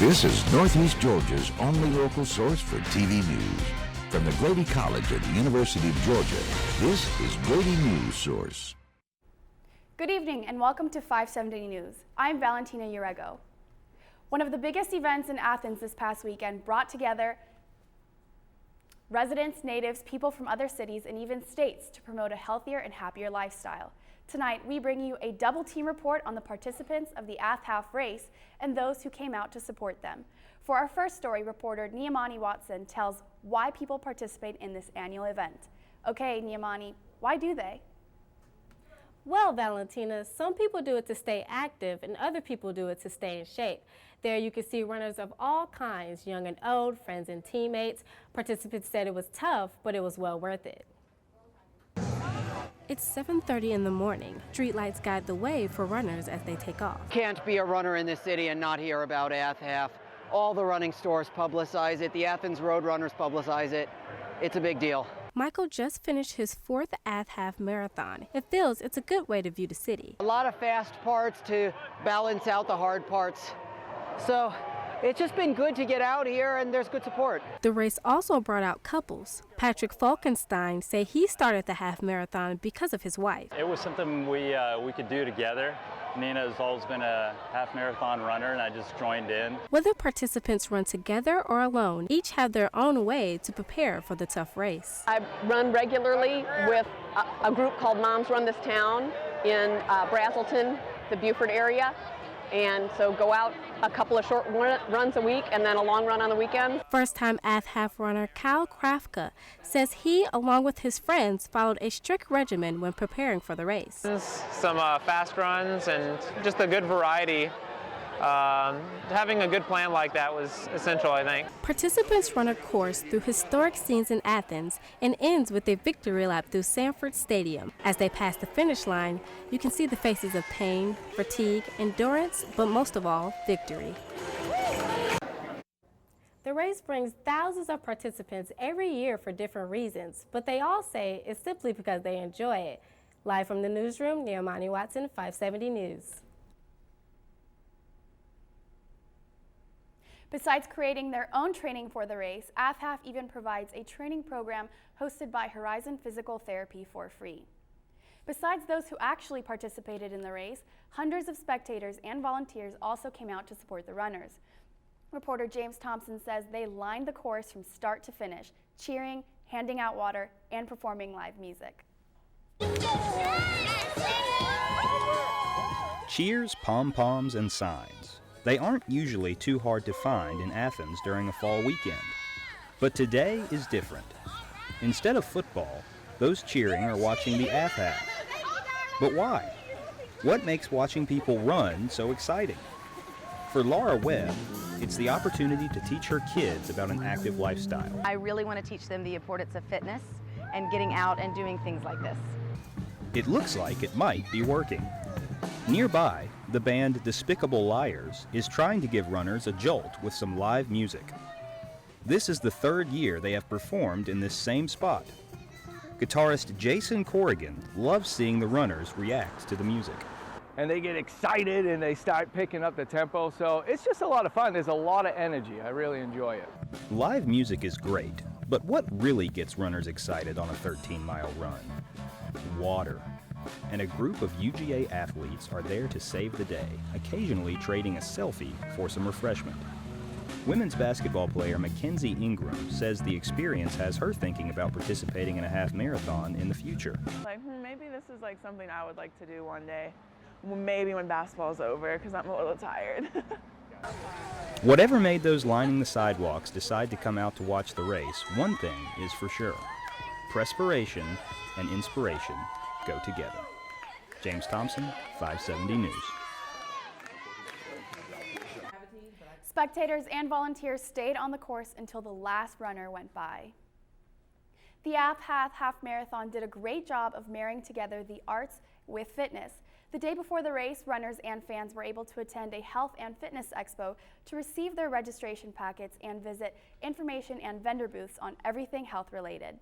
This is Northeast Georgia's only local source for TV news. From the Grady College at the University of Georgia, this is Grady News Source. Good evening and welcome to 570 News. I'm Valentina Urego. One of the biggest events in Athens this past weekend brought together residents, natives, people from other cities, and even states to promote a healthier and happier lifestyle. Tonight, we bring you a double team report on the participants of the Ath Half race and those who came out to support them. For our first story, reporter Niamani Watson tells why people participate in this annual event. Okay, Niamani, why do they? Well, Valentina, some people do it to stay active and other people do it to stay in shape. There you can see runners of all kinds, young and old, friends and teammates. Participants said it was tough, but it was well worth it. It's 7:30 in the morning. Streetlights guide the way for runners as they take off. Can't be a runner in this city and not hear about Ath Half. All the running stores publicize it. The Athens Road Runners publicize it. It's a big deal. Michael just finished his 4th Ath Half marathon. It feels it's a good way to view the city. A lot of fast parts to balance out the hard parts. So it's just been good to get out here and there's good support. The race also brought out couples. Patrick Falkenstein say he started the half marathon because of his wife. It was something we could do together. Nina has always been a half marathon runner and I just joined in. Whether participants run together or alone, each have their own way to prepare for the tough race. I run regularly with a group called Moms Run This Town in Brazelton, the Beaufort area. And so go out a couple of short runs a week and then a long run on the weekend. First-time Ath Half runner Kyle Krafka says he, along with his friends, followed a strict regimen when preparing for the race. Some fast runs and just a good variety. Having a good plan like that was essential, I think. Participants run a course through historic scenes in Athens and ends with a victory lap through Sanford Stadium. As they pass the finish line, you can see the faces of pain, fatigue, endurance, but most of all, victory. The race brings thousands of participants every year for different reasons, but they all say it's simply because they enjoy it. Live from the newsroom, Niamani Watson, 570 News. Besides creating their own training for the race, Ath Half even provides a training program hosted by Horizon Physical Therapy for free. Besides those who actually participated in the race, hundreds of spectators and volunteers also came out to support the runners. Reporter James Thompson says they lined the course from start to finish, cheering, handing out water, and performing live music. Cheers, pom-poms, and signs. They aren't usually too hard to find in Athens during a fall weekend. But today is different. Instead of football, those cheering are watching the Ath Half. But why? What makes watching people run so exciting? For Laura Webb, it's the opportunity to teach her kids about an active lifestyle. I really want to teach them the importance of fitness and getting out and doing things like this. It looks like it might be working. Nearby, the band Despicable Liars is trying to give runners a jolt with some live music. This is the 3rd year they have performed in this same spot. Guitarist Jason Corrigan loves seeing the runners react to the music. And they get excited and they start picking up the tempo, so it's just a lot of fun. There's a lot of energy. I really enjoy it. Live music is great, but what really gets runners excited on a 13-mile run? Water. And a group of UGA athletes are there to save the day, occasionally trading a selfie for some refreshment. Women's basketball player Mackenzie Ingram says the experience has her thinking about participating in a half marathon in the future. Maybe this is something I would like to do one day. Maybe when basketball's over, because I'm a little tired. Whatever made those lining the sidewalks decide to come out to watch the race, one thing is for sure. Perspiration and inspiration go together. James Thompson, 570 News. Spectators and volunteers stayed on the course until the last runner went by. The Ath Half Marathon did a great job of marrying together the arts with fitness. The day before the race, runners and fans were able to attend a health and fitness expo to receive their registration packets and visit information and vendor booths on everything health related.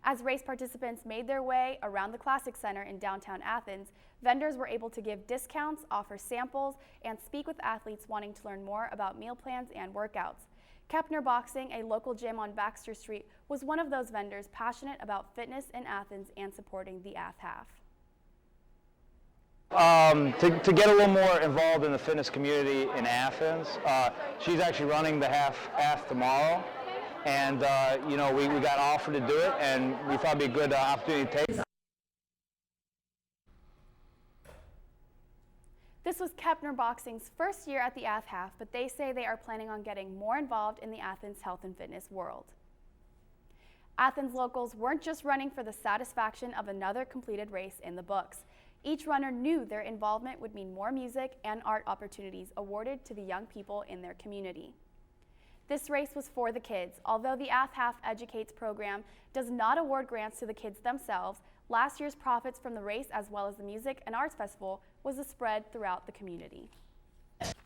As race participants made their way around the Classic Center in downtown Athens, vendors were able to give discounts, offer samples, and speak with athletes wanting to learn more about meal plans and workouts. Kepner Boxing, a local gym on Baxter Street, was one of those vendors passionate about fitness in Athens and supporting the Ath Half. To get a little more involved in the fitness community in Athens, she's actually running the half tomorrow, and you know, we got offered to do it, and we thought it'd be a good opportunity to take. This was Kepner Boxing's first year at the Ath Half, but they say they are planning on getting more involved in the Athens health and fitness world. Athens locals weren't just running for the satisfaction of another completed race in the books. Each runner knew their involvement would mean more music and art opportunities awarded to the young people in their community. This race was for the kids. Although the Ath Half Educates program does not award grants to the kids themselves, last year's profits from the race, as well as the Music and Arts Festival, was spread throughout the community.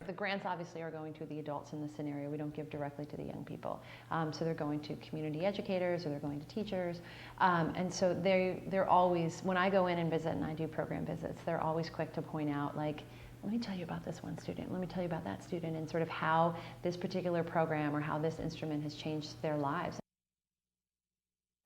The grants obviously are going to the adults in this scenario. We don't give directly to the young people. So they're going to community educators, or they're going to teachers. And so they're always, when I go in and visit and I do program visits, they're always quick to point out, like, let me tell you about this one student, let me tell you about that student, and sort of how this particular program or how this instrument has changed their lives.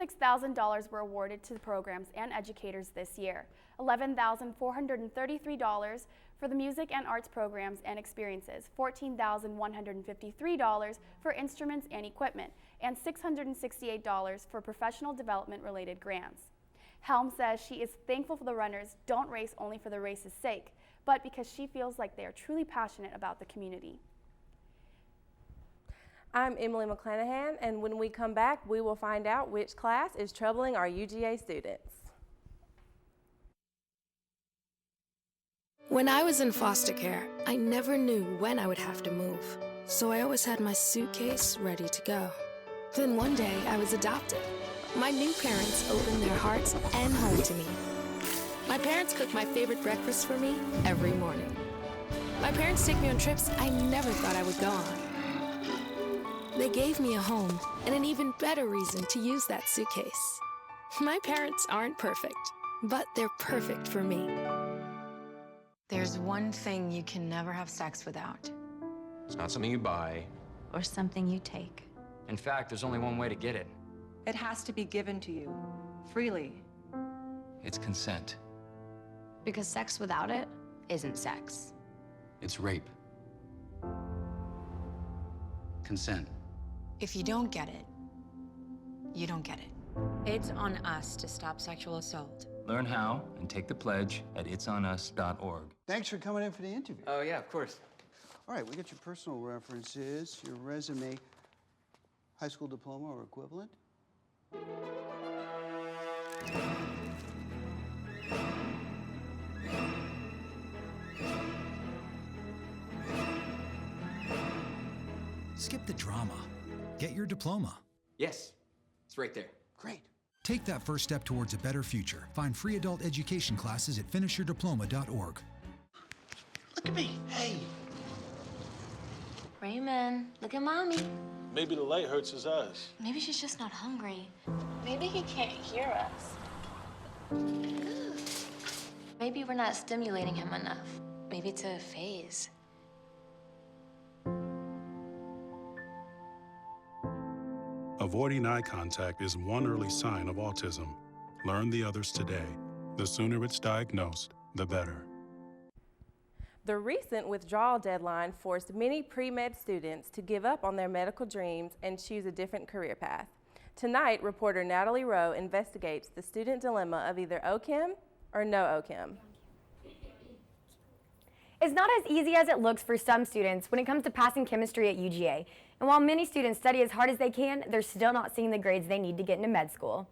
$6,000 were awarded to the programs and educators this year. $11,433 for the music and arts programs and experiences, $14,153 for instruments and equipment, and $668 for professional development related grants. Helm says she is thankful for the runners don't race only for the race's sake, but because she feels like they are truly passionate about the community. I'm Emily McClanahan, and when we come back, we will find out which class is troubling our UGA students. When I was in foster care, I never knew when I would have to move, so I always had my suitcase ready to go. Then one day, I was adopted. My new parents opened their hearts and home to me. My parents cook my favorite breakfast for me every morning. My parents take me on trips I never thought I would go on. They gave me a home and an even better reason to use that suitcase. My parents aren't perfect, but they're perfect for me. There's one thing you can never have sex without. It's not something you buy. Or something you take. In fact, there's only one way to get it. It has to be given to you, freely. It's consent. Because sex without it isn't sex. It's rape. Consent. If you don't get it, you don't get it. It's on us to stop sexual assault. Learn how and take the pledge at itsonus.org. Thanks for coming in for the interview. Oh, yeah, of course. All right, we got your personal references, your resume, high school diploma or equivalent. Skip the drama. Get your diploma. Yes, it's right there. Great. Take that first step towards a better future. Find free adult education classes at finishyourdiploma.org. Look at me. Hey. Raymond, look at Mommy. Maybe the light hurts his eyes. Maybe she's just not hungry. Maybe he can't hear us. Maybe we're not stimulating him enough. Maybe it's a phase. Avoiding eye contact is one early sign of autism. Learn the others today. The sooner it's diagnosed, the better. The recent withdrawal deadline forced many pre-med students to give up on their medical dreams and choose a different career path. Tonight, reporter Natalie Rowe investigates the student dilemma of either OChem or no OChem. It's not as easy as it looks for some students when it comes to passing chemistry at UGA. And while many students study as hard as they can, they're still not seeing the grades they need to get into med school.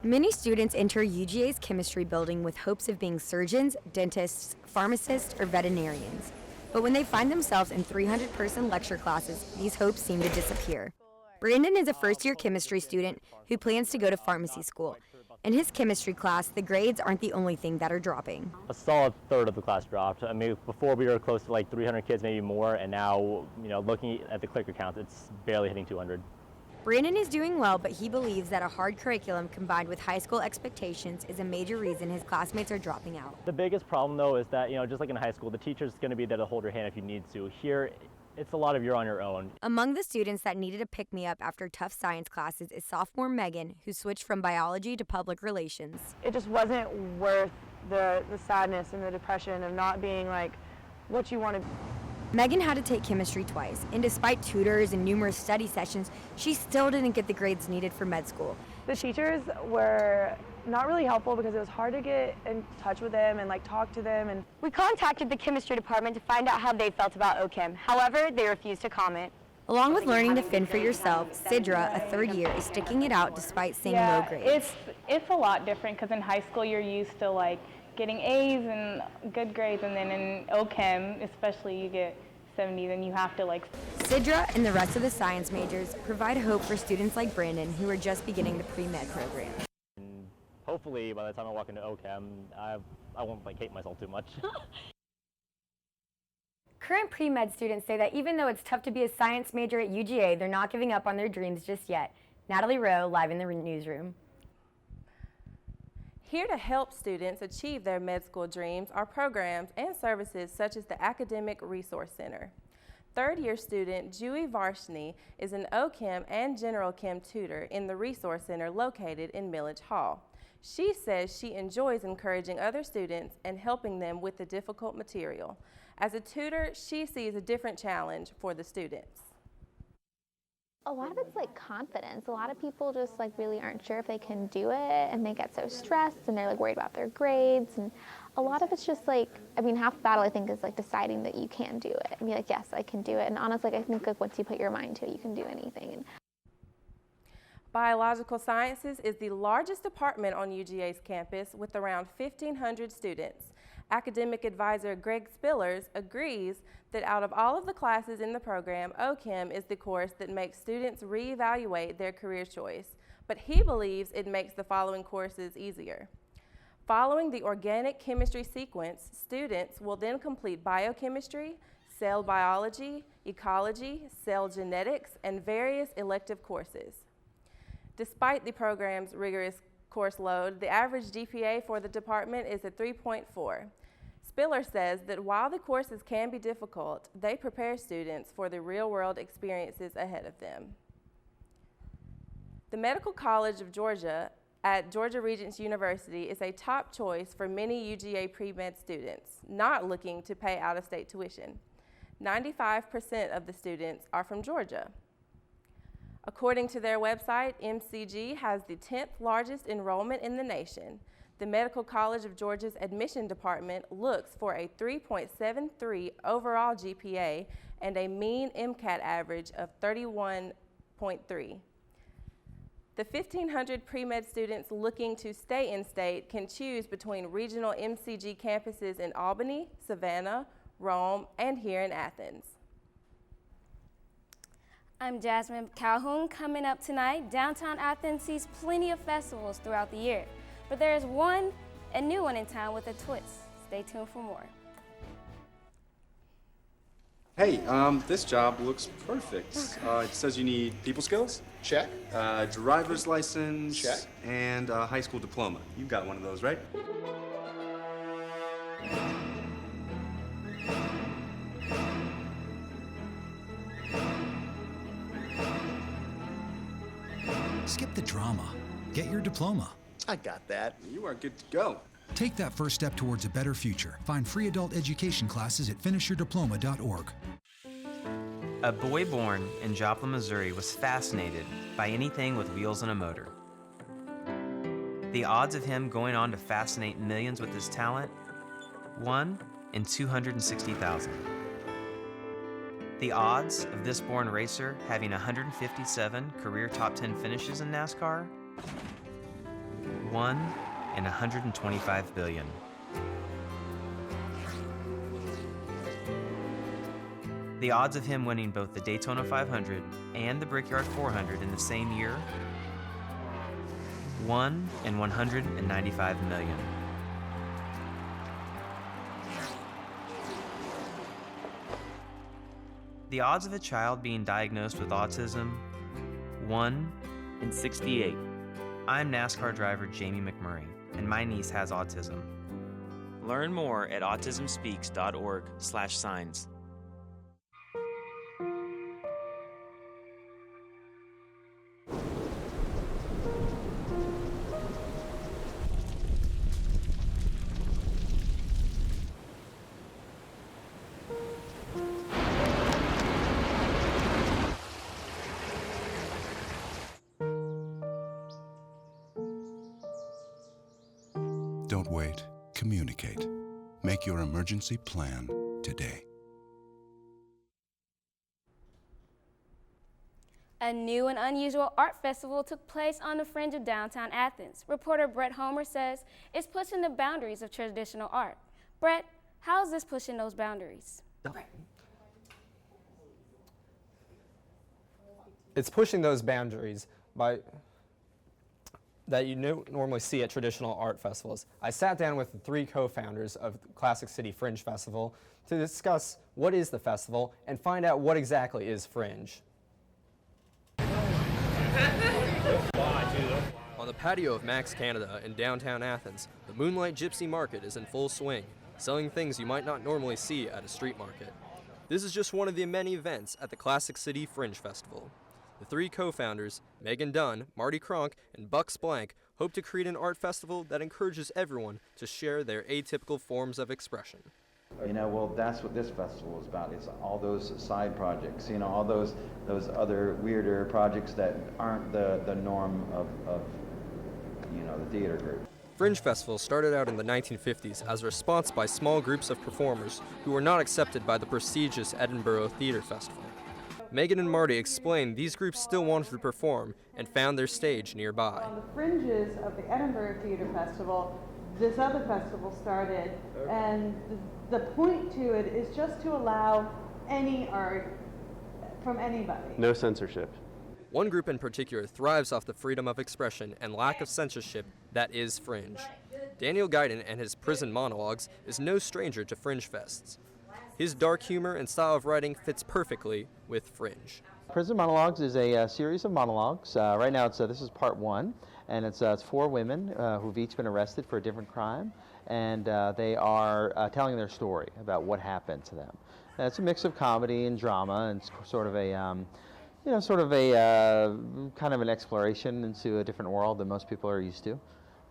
Many students enter UGA's chemistry building with hopes of being surgeons, dentists, pharmacists, or veterinarians. But when they find themselves in 300-person lecture classes, these hopes seem to disappear. Brandon is a first-year chemistry student who plans to go to pharmacy school. In his chemistry class, the grades aren't the only thing that are dropping. A solid third of the class dropped. I mean, before we were close to like 300 kids, maybe more, and now, looking at the clicker count, it's barely hitting 200. Brandon is doing well, but he believes that a hard curriculum combined with high school expectations is a major reason his classmates are dropping out. The biggest problem though is that, just like in high school, the teacher's going to be there to hold your hand if you need to. Here, it's a lot of you're on your own. Among the students that needed a pick-me-up after tough science classes is sophomore Megan, who switched from biology to public relations. It just wasn't worth the sadness and the depression of not being like what you want to be. Megan had to take chemistry twice, and despite tutors and numerous study sessions, she still didn't get the grades needed for med school. The teachers were not really helpful because it was hard to get in touch with them and talk to them. And we contacted the chemistry department to find out how they felt about OChem. However, they refused to comment. Along with learning to fend for yourself, Sidra, a third year, is sticking it out despite seeing low grades. It's a lot different because in high school you're used to getting A's and good grades, and then in OChem, especially, you get 70s and you have to Sidra and the rest of the science majors provide hope for students like Brandon who are just beginning the pre-med program. And hopefully by the time I walk into OChem, I won't hate myself too much. Current pre-med students say that even though it's tough to be a science major at UGA, they're not giving up on their dreams just yet. Natalie Rowe, live in the newsroom. Here to help students achieve their med school dreams are programs and services such as the Academic Resource Center. Third-year student Jui Varshney is an OChem and General Chem tutor in the Resource Center located in Millage Hall. She says she enjoys encouraging other students and helping them with the difficult material. As a tutor, she sees a different challenge for the students. A lot of it's confidence. A lot of people just really aren't sure if they can do it, and they get so stressed and they're worried about their grades, and a lot of it's just half the battle I think is deciding that you can do it and be yes, I can do it. And honestly, I think once you put your mind to it, you can do anything. Biological Sciences is the largest department on UGA's campus with around 1,500 students. Academic advisor Greg Spillers agrees that out of all of the classes in the program, OChem is the course that makes students reevaluate their career choice, but he believes it makes the following courses easier. Following the organic chemistry sequence, students will then complete biochemistry, cell biology, ecology, cell genetics, and various elective courses. Despite the program's rigorous course load, the average GPA for the department is a 3.4. Spiller says that while the courses can be difficult, they prepare students for the real-world experiences ahead of them. The Medical College of Georgia at Georgia Regents University is a top choice for many UGA pre-med students not looking to pay out-of-state tuition. 95% of the students are from Georgia. According to their website, MCG has the 10th largest enrollment in the nation. The Medical College of Georgia's admission department looks for a 3.73 overall GPA and a mean MCAT average of 31.3. The 1,500 pre-med students looking to stay in-state can choose between regional MCG campuses in Albany, Savannah, Rome, and here in Athens. I'm Jasmine Calhoun. Coming up tonight, downtown Athens sees plenty of festivals throughout the year, but there is a new one in town with a twist. Stay tuned for more. Hey, this job looks perfect. It says you need people skills? Check. Driver's license? Check. And a high school diploma. You've got one of those, right? Skip the drama. Get your diploma. I got that. You are good to go. Take that first step towards a better future. Find free adult education classes at finishyourdiploma.org. A boy born in Joplin, Missouri was fascinated by anything with wheels and a motor. The odds of him going on to fascinate millions with his talent? 1 in 260,000. The odds of this born racer having 157 career top 10 finishes in NASCAR? 1 in 125 billion. The odds of him winning both the Daytona 500 and the Brickyard 400 in the same year? 1 in 195 million. The odds of a child being diagnosed with autism? 1 in 68. I'm NASCAR driver Jamie McMurray, and my niece has autism. Learn more at autismspeaks.org/signs. Don't wait. Communicate. Make your emergency plan today. A new and unusual art festival took place on the fringe of downtown Athens. Reporter Brett Homer says it's pushing the boundaries of traditional art. Brett, how is this pushing those boundaries? It's pushing those boundaries that you normally see at traditional art festivals. I sat down with the 3 co-founders of Classic City Fringe Festival to discuss what is the festival and find out what exactly is Fringe. On the patio of Max Canada in downtown Athens, the Moonlight Gypsy Market is in full swing, selling things you might not normally see at a street market. This is just one of the many events at the Classic City Fringe Festival. The 3 co-founders, Megan Dunn, Marty Kronk, and Buck Splank, hope to create an art festival that encourages everyone to share their atypical forms of expression. You know, well, that's what this festival is about. It's all those side projects, you know, all those other weirder projects that aren't the norm of you know, the theater group. Fringe Festival started out in the 1950s as a response by small groups of performers who were not accepted by the prestigious Edinburgh Theatre Festival. Megan and Marty explained these groups still wanted to perform and found their stage nearby. On the fringes of the Edinburgh Theatre Festival, this other festival started, and the point to it is just to allow any art from anybody. No censorship. One group in particular thrives off the freedom of expression and lack of censorship that is Fringe. Daniel Guyton and his Prison Monologues is no stranger to Fringe Fests. His dark humor and style of writing fits perfectly with Fringe. Prison Monologues is a series of monologues. Right now, this is part 1, and it's 4 women who've each been arrested for a different crime, and they are telling their story about what happened to them. And it's a mix of comedy and drama, and it's sort of a, kind of an exploration into a different world than most people are used to.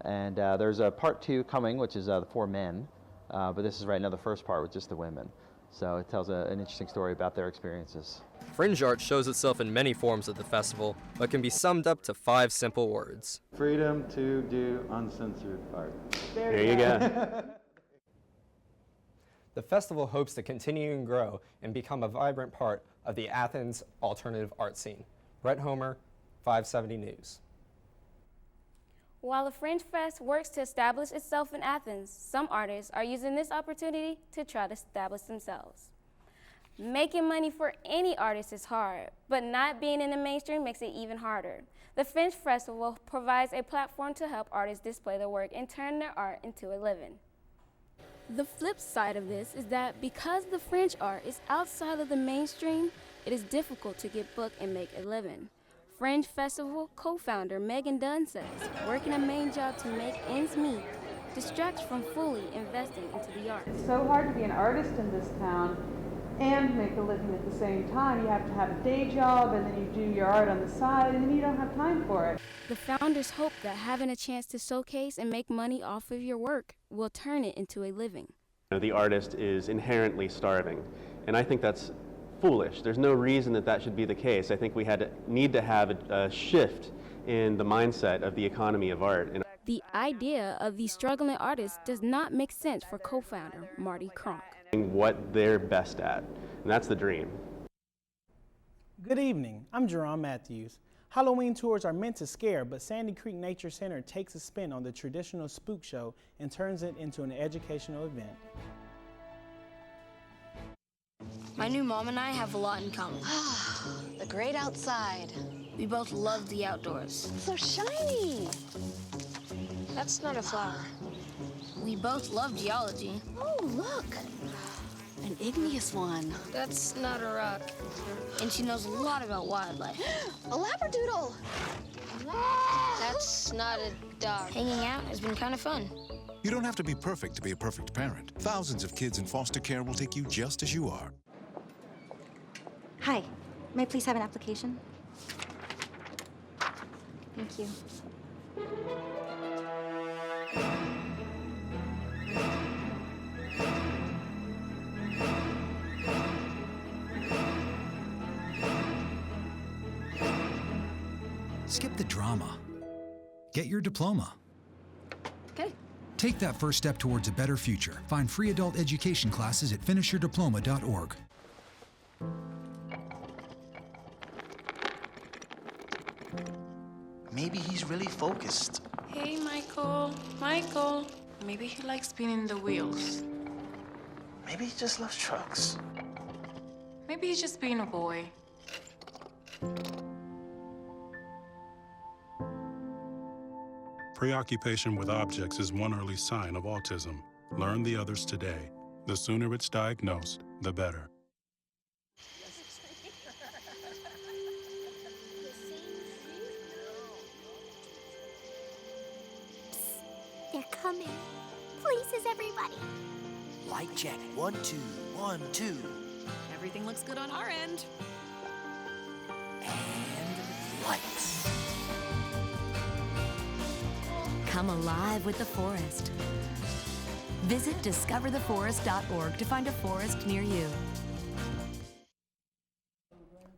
And there's a part 2 coming, which is the 4 men, but this is right now the first part with just the women. So it tells an interesting story about their experiences. Fringe art shows itself in many forms at the festival, but can be summed up to 5 simple words. Freedom to do uncensored art. There you go. The festival hopes to continue and grow and become a vibrant part of the Athens alternative art scene. Brett Homer, 570 News. While the Fringe Fest works to establish itself in Athens, some artists are using this opportunity to try to establish themselves. Making money for any artist is hard, but not being in the mainstream makes it even harder. The Fringe Festival provides a platform to help artists display their work and turn their art into a living. The flip side of this is that because the Fringe art is outside of the mainstream, it is difficult to get booked and make a living. Fringe Festival co-founder Megan Dunn says working a main job to make ends meet distracts from fully investing into the arts. It's so hard to be an artist in this town and make a living at the same time. You have to have a day job, and then you do your art on the side, and then you don't have time for it. The founders hope that having a chance to showcase and make money off of your work will turn it into a living. The artist is inherently starving, and I think that's foolish. There's no reason that should be the case. I think we need to have a shift in the mindset of the economy of art. The idea of these struggling artists does not make sense for co-founder Marty Kronk. What they're best at, and that's the dream. Good evening, I'm Jerome Matthews. Halloween tours are meant to scare, but Sandy Creek Nature Center takes a spin on the traditional spook show and turns it into an educational event. My new mom and I have a lot in common. The great outside. We both love the outdoors. It's so shiny. That's not a flower. We both love geology. Oh, look. An igneous one. That's not a rock. And she knows a lot about wildlife. A labradoodle. That's not a dog. Hanging out has been kind of fun. You don't have to be perfect to be a perfect parent. Thousands of kids in foster care will take you just as you are. Hi, may I please have an application? Thank you. Skip the drama. Get your diploma. Okay. Take that first step towards a better future. Find free adult education classes at finishyourdiploma.org. Maybe he's really focused. Hey, Michael. Michael. Maybe he likes spinning the wheels. Maybe he just loves trucks. Maybe he's just being a boy. Preoccupation with objects is one early sign of autism. Learn the others today. The sooner it's diagnosed, the better. They're coming. Places, everybody. Light check. 1, 2, 1, 2. Everything looks good on our end. And lights. Come alive with the forest. Visit discovertheforest.org to find a forest near you.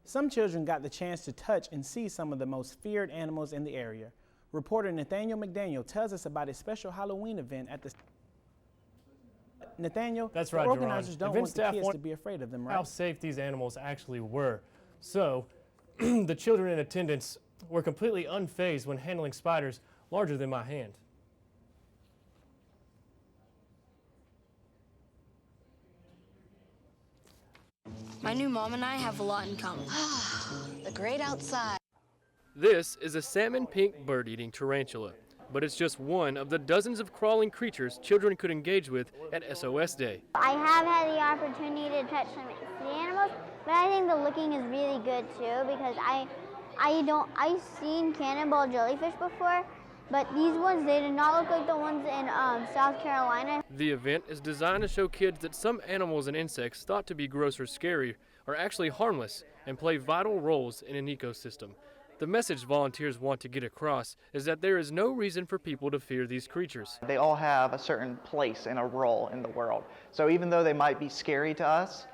Some children got the chance to touch and see some of the most feared animals in the area. Reporter Nathaniel McDaniel tells us about a special Halloween event at the... Nathaniel, That's right, the organizers Jerron. don't Event want the staff kids want to be afraid of them, right? How safe these animals actually were. So, the children in attendance were completely unfazed when handling spiders larger than my hand. My new mom and I have a lot in common. The great outside. This is a salmon pink bird-eating tarantula, but it's just one of the dozens of crawling creatures children could engage with at SOS Day. I have had the opportunity to touch some sea animals, but I think the looking is really good too because I've seen cannonball jellyfish before, but these ones, they did not look like the ones in South Carolina. The event is designed to show kids that some animals and insects thought to be gross or scary are actually harmless and play vital roles in an ecosystem. The message volunteers want to get across is that there is no reason for people to fear these creatures. They all have a certain place and a role in the world. So even though they might be scary to us,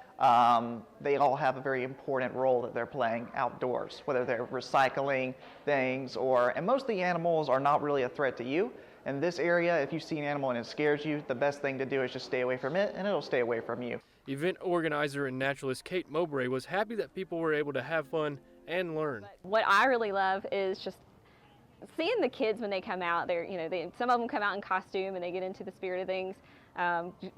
they all have a very important role that they're playing outdoors, whether they're recycling things and most of the animals are not really a threat to you. In this area, if you see an animal and it scares you, the best thing to do is just stay away from it and it'll stay away from you. Event organizer and naturalist Kate Mowbray was happy that people were able to have fun and learn. What I really love is just seeing the kids when they come out. Some of them come out in costume and they get into the spirit of things.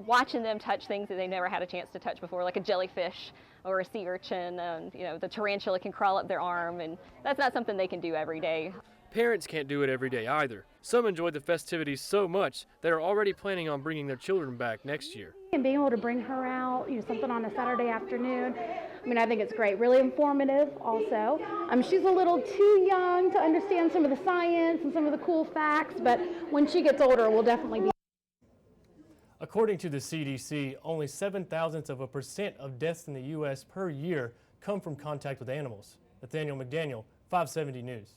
Watching them touch things that they never had a chance to touch before, like a jellyfish or a sea urchin. The tarantula can crawl up their arm, and that's not something they can do every day. Parents can't do it every day either. Some enjoyed the festivities so much they are already planning on bringing their children back next year. And being able to bring her out, something on a Saturday afternoon, I think it's great. Really informative also. She's a little too young to understand some of the science and some of the cool facts, but when she gets older, we'll definitely be. According to the CDC, only 0.07% of deaths in the U.S. per year come from contact with animals. Nathaniel McDaniel, 570 News.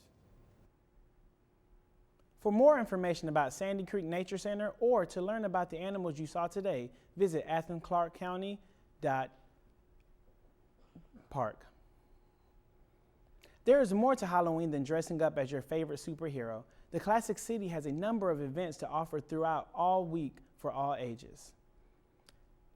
For more information about Sandy Creek Nature Center or to learn about the animals you saw today, visit athens-clarke-county.park. There is more to Halloween than dressing up as your favorite superhero. The Classic City has a number of events to offer throughout all week for all ages.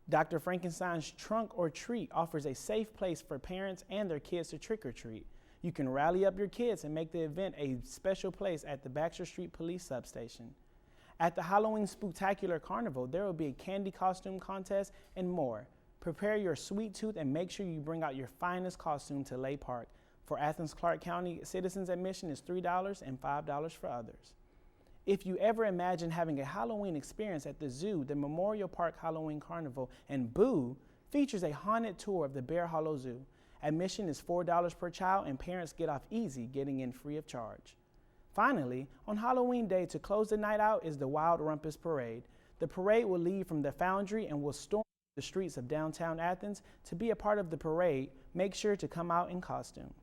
Dr. Frankenstein's Trunk or Treat offers a safe place for parents and their kids to trick or treat. You can rally up your kids and make the event a special place at the Baxter Street Police Substation. At the Halloween Spooktacular Carnival, there will be a candy costume contest and more. Prepare your sweet tooth and make sure you bring out your finest costume to Lay Park. For Athens-Clarke County, citizens admission is $3 and $5 for others. If you ever imagine having a Halloween experience at the zoo, the Memorial Park Halloween Carnival, and Boo, features a haunted tour of the Bear Hollow Zoo. Admission is $4 per child, and parents get off easy, getting in free of charge. Finally, on Halloween Day, to close the night out is the Wild Rumpus Parade. The parade will leave from the Foundry and will storm the streets of downtown Athens. To be a part of the parade, make sure to come out in costume.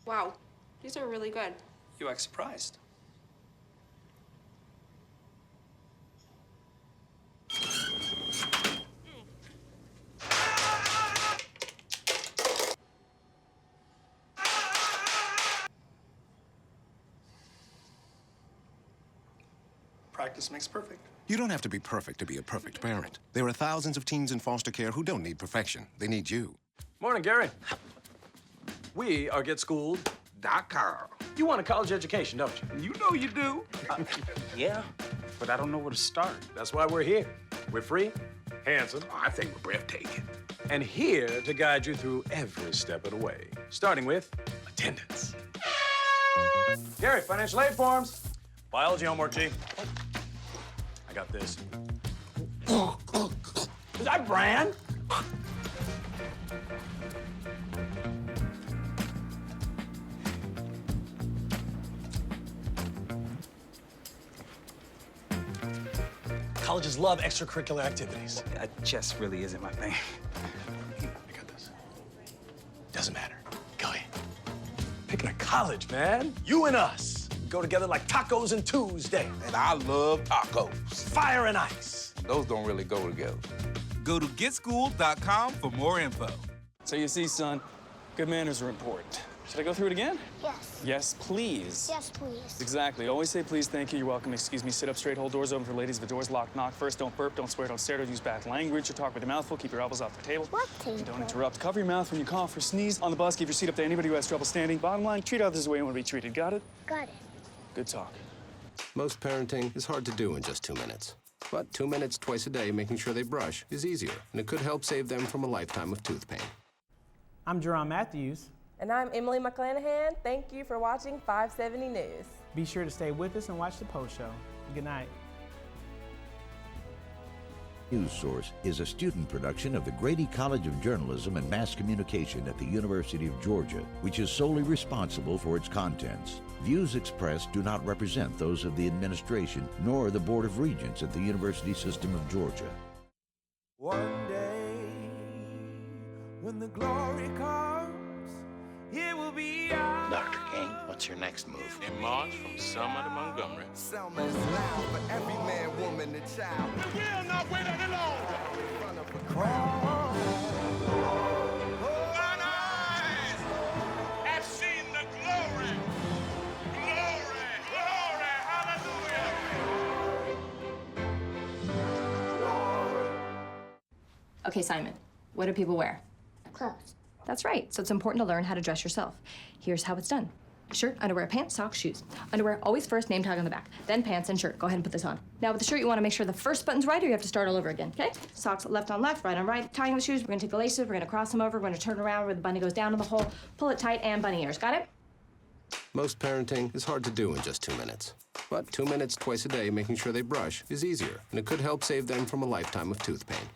Wow, these are really good. You act surprised. Practice makes perfect. You don't have to be perfect to be a perfect parent. There are thousands of teens in foster care who don't need perfection. They need you. Morning, Gary. We are GetSchooled.com. You want a college education, don't you? You know you do. Yeah, but I don't know where to start. That's why we're here. We're free, handsome. I think we're breathtaking. And here to guide you through every step of the way, starting with attendance. Gary, financial aid forms. Biology homework, G. I got this. Is that Bran? Colleges love extracurricular activities. Chess really isn't my thing. I got this. Doesn't matter. Go ahead. Picking a college, man. You and us. We go together like tacos and Tuesday. And I love tacos. Fire and ice. Those don't really go together. Go to GetSchooled.com for more info. So you see, son, good manners are important. Should I go through it again? Yes. Yes, please. Yes, please. Exactly. Always say please, thank you, you're welcome, excuse me, sit up straight, hold doors open for ladies. If the door's locked, knock first. Don't burp, don't swear, don't stare, don't use bad language, or talk with your mouth full. Keep your elbows off the table. What table? And don't interrupt. Cover your mouth when you cough or sneeze. On the bus, give your seat up to anybody who has trouble standing. Bottom line, treat others the way you want to be treated. Got it? Got it. Good talk. Most parenting is hard to do in just 2 minutes. But 2 minutes twice a day making sure they brush is easier, and it could help save them from a lifetime of tooth pain. I'm Jerome Matthews. And I'm Emily McClanahan. Thank you for watching 570 News. Be sure to stay with us and watch the post show. Good night. News Source is a student production of the Grady College of Journalism and Mass Communication at the University of Georgia, which is solely responsible for its contents. Views expressed do not represent those of the administration nor the Board of Regents at the University System of Georgia. One day, when the glory comes, it will be ours. Dr. King, what's your next move? In March from Selma to Montgomery. Selma is loud for every man, woman, and child. We will not wait any longer. In front of a crowd. Mine eyes have seen the glory. Glory, glory, hallelujah. Okay, Simon, what do people wear? Clothes. That's right. So it's important to learn how to dress yourself. Here's how it's done. Shirt, underwear, pants, socks, shoes. Underwear, always first, name tag on the back. Then pants and shirt. Go ahead and put this on. Now with the shirt, you want to make sure the first button's right or you have to start all over again, okay? Socks left on left, right on right. Tying the shoes, we're gonna take the laces, we're gonna cross them over, we're gonna turn around where the bunny goes down in the hole, pull it tight, and bunny ears. Got it? Most parenting is hard to do in just 2 minutes. But 2 minutes twice a day making sure they brush is easier, and it could help save them from a lifetime of tooth pain.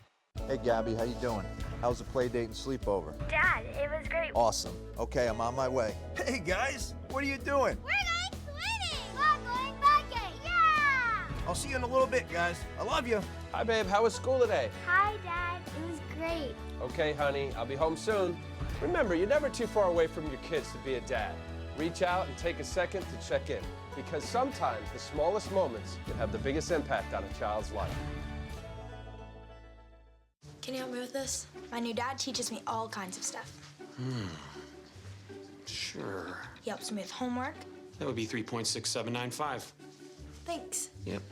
Hey, Gabby, how you doing? How's the play date and sleepover? Dad, it was great. Awesome. Okay, I'm on my way. Hey, guys, what are you doing? We're going swimming. We're going biking. Yeah! I'll see you in a little bit, guys. I love you. Hi, babe. How was school today? Hi, Dad. It was great. Okay, honey. I'll be home soon. Remember, you're never too far away from your kids to be a dad. Reach out and take a second to check in, because sometimes the smallest moments can have the biggest impact on a child's life. Can you help me with this? My new dad teaches me all kinds of stuff. Sure. He helps me with homework. That would be 3.6795. Thanks. Yep.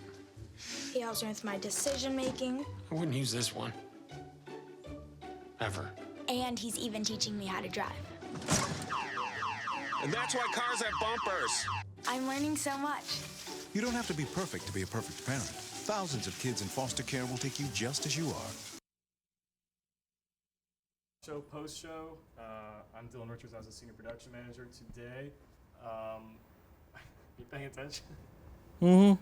He helps me with my decision making. I wouldn't use this one. Ever. And he's even teaching me how to drive. And that's why cars have bumpers. I'm learning so much. You don't have to be perfect to be a perfect parent. Thousands of kids in foster care will take you just as you are. Show post show. I'm Dylan Richards. I was a senior production manager today. You paying attention? Mm-hmm. Okay,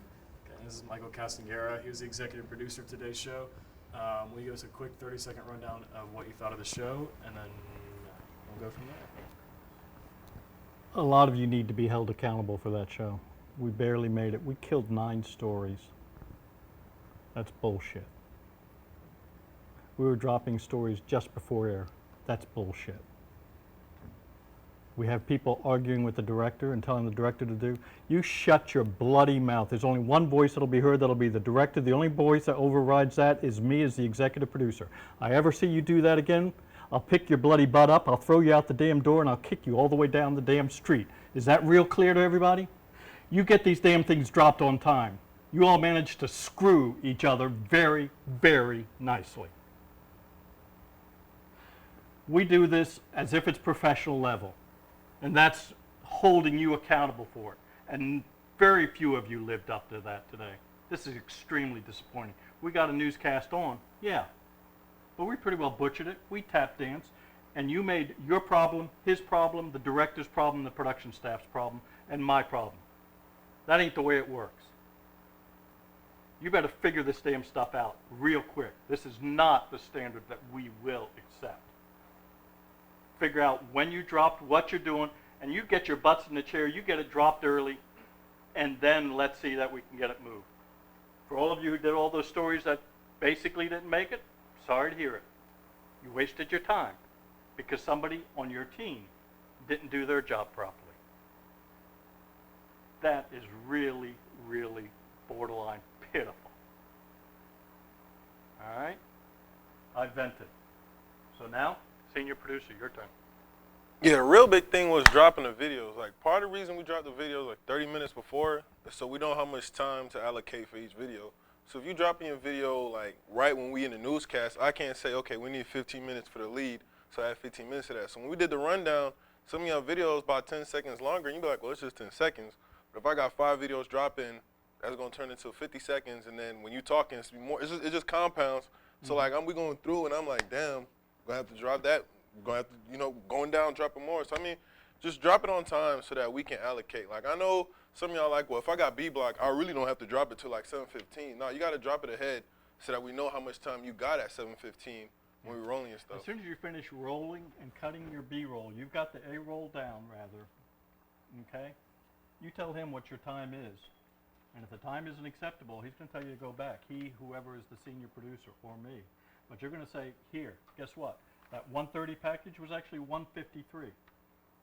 this is Michael Castangera. He was the executive producer of today's show. Will you give us a quick 30-second rundown of what you thought of the show, and then we'll go from there. A lot of you need to be held accountable for that show. We barely made it. We killed 9 stories. That's bullshit. We were dropping stories just before air. That's bullshit. We have people arguing with the director and telling the director to do. You shut your bloody mouth. There's only one voice that'll be heard. That'll be the director. The only voice that overrides that is me as the executive producer. I ever see you do that again, I'll pick your bloody butt up, I'll throw you out the damn door, and I'll kick you all the way down the damn street. Is that real clear to everybody? You get these damn things dropped on time. You all manage to screw each other very, very nicely. We do this as if it's professional level, and that's holding you accountable for it. And very few of you lived up to that today. This is extremely disappointing. We got a newscast on, yeah, but we pretty well butchered it. We tap danced, and you made your problem, his problem, the director's problem, the production staff's problem, and my problem. That ain't the way it works. You better figure this damn stuff out real quick. This is not the standard that we will accept. Figure out when you dropped, what you're doing, and you get your butts in the chair, you get it dropped early, and then let's see that we can get it moved. For all of you who did all those stories that basically didn't make it, sorry to hear it. You wasted your time because somebody on your team didn't do their job properly. That is really, really borderline pitiful. All right? I vented. So now, senior producer, your turn. Yeah, the real big thing was dropping the videos. Like, part of the reason we dropped the videos like 30 minutes before is so we know how much time to allocate for each video. So if you dropping your video like right when we in the newscast, I can't say, okay, we need 15 minutes for the lead, so I have 15 minutes of that. So when we did the rundown, some of your videos about 10 seconds longer, and you'd be like, well, it's just 10 seconds. But if I got 5 videos dropping, that's gonna turn into 50 seconds, and then when you talking, it's more. It just compounds. So like we going through, and I'm like, damn, gonna have to drop that. Gonna have to, going down, dropping more. So I mean, just drop it on time so that we can allocate. Like I know some of y'all like, well, if I got B block, I really don't have to drop it till like 7:15. No, you gotta drop it ahead so that we know how much time you got at 7:15 when we're rolling and stuff. As soon as you finish rolling and cutting your B-roll, you've got the A-roll down, rather, okay? You tell him what your time is. And if the time isn't acceptable, he's going to tell you to go back. He, whoever is the senior producer, or me. But you're going to say, here, guess what? That 130 package was actually 153.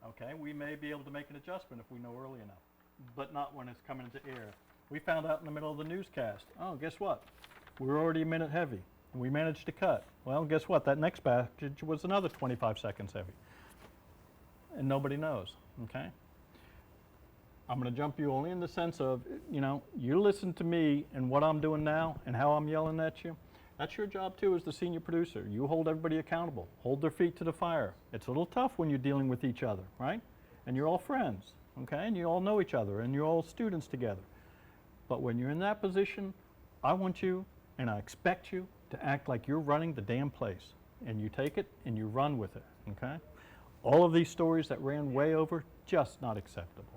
Okay, we may be able to make an adjustment if we know early enough, but not when it's coming into air. We found out in the middle of the newscast, oh, guess what? We were already a minute heavy, and we managed to cut. Well, guess what? That next package was another 25 seconds heavy. And nobody knows, okay? I'm going to jump you only in the sense of, you listen to me and what I'm doing now and how I'm yelling at you. That's your job too as the senior producer. You hold everybody accountable. Hold their feet to the fire. It's a little tough when you're dealing with each other, right? And you're all friends, okay? And you all know each other and you're all students together. But when you're in that position, I want you and I expect you to act like you're running the damn place. And you take it and you run with it, okay? All of these stories that ran way over, just not acceptable.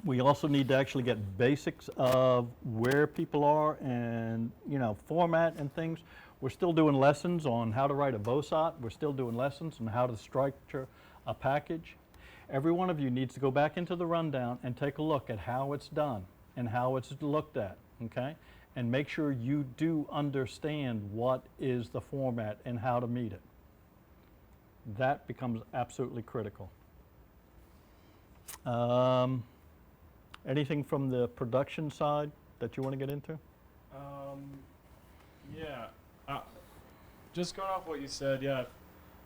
We also need to actually get basics of where people are and, format and things. We're still doing lessons on how to write a BOSOT. We're still doing lessons on how to structure a package. Every one of you needs to go back into the rundown and take a look at how it's done and how it's looked at, okay? And make sure you do understand what is the format and how to meet it. That becomes absolutely critical. Anything from the production side that you want to get into? Yeah. Just going off what you said, yeah.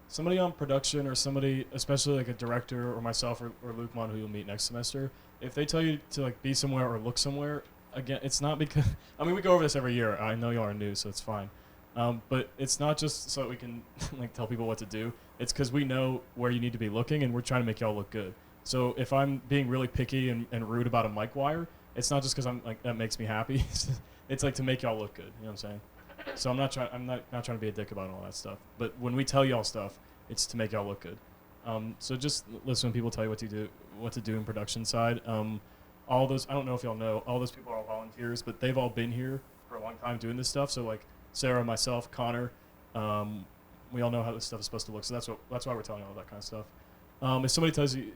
Somebody on production or somebody, especially like a director or myself or Luke Mon, who you'll meet next semester, if they tell you to be somewhere or look somewhere, again, it's not because, we go over this every year. I know y'all are new, so it's fine. But it's not just so that we can tell people what to do. It's because we know where you need to be looking, and we're trying to make y'all look good. So if I'm being really picky and rude about a mic wire, it's not just because that makes me happy. It's to make y'all look good. You know what I'm saying? So I'm not trying to be a dick about all that stuff. But when we tell y'all stuff, it's to make y'all look good. So just listen when people tell you what to do in production side. all those, I don't know if y'all know, all those people are all volunteers, but they've all been here for a long time doing this stuff. So like Sarah, myself, Connor, we all know how this stuff is supposed to look. So that's why we're telling you all that kind of stuff. If somebody tells you,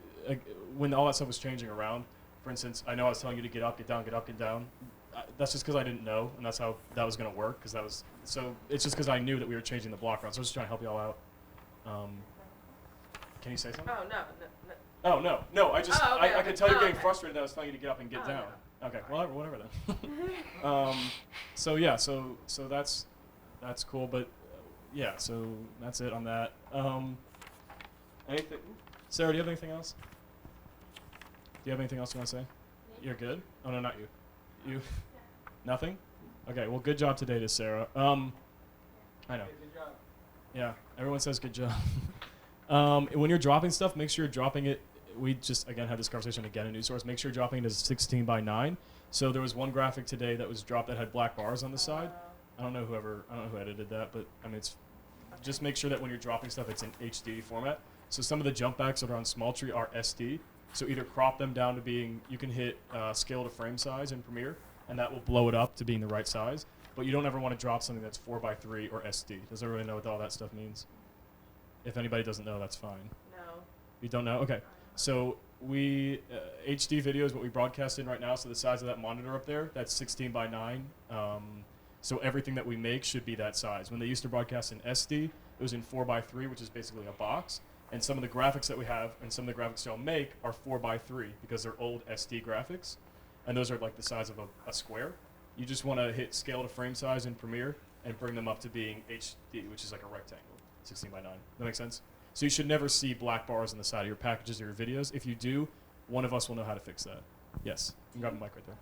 when all that stuff was changing around, for instance, I know I was telling you to get up, get down, get up, get down. That's just because I didn't know, and that's how that was going to work. So it's just because I knew that we were changing the block around. So I was just trying to help y'all out. Can you say something? Oh, no. Oh, no. I just, Oh, okay, I could tell you're getting okay. frustrated that I was telling you to get up and get down. No. Okay, well, whatever then. So yeah, so that's cool, but yeah, so that's it on that. Anything? Sarah, do you have anything else? Do you have anything else you want to say? You're good? Oh, no, not you. You? Nothing? Okay, well, good job today to Sarah. I know. Good job. Yeah, everyone says good job. When you're dropping stuff, make sure you're dropping it. We just, again, had this conversation again in News Source. Make sure you're dropping it as 16 by 9. So there was one graphic today that was dropped that had black bars on the side. I don't know who edited that, but I mean, it's just make sure that when you're dropping stuff, it's in HD format. So some of the jump backs that are on Small Tree are SD. So either crop them down to being, you can hit scale to frame size in Premiere, and that will blow it up to being the right size. But you don't ever want to drop something that's 4:3 or SD. Does everybody know what all that stuff means? If anybody doesn't know, that's fine. No. You don't know? Okay. So we, HD video is what we broadcast in right now. So the size of that monitor up there, that's 16 by 9. So everything that we make should be that size. When they used to broadcast in SD, it was in 4:3, which is basically a box. And some of the graphics that we have and some of the graphics y'all make are 4:3 because they're old SD graphics. And those are like the size of a square. You just want to hit scale to frame size in Premiere and bring them up to being HD, which is like a rectangle, 16 by 9. That makes sense? So you should never see black bars on the side of your packages or your videos. If you do, one of us will know how to fix that. Yes, you can grab the mic right there.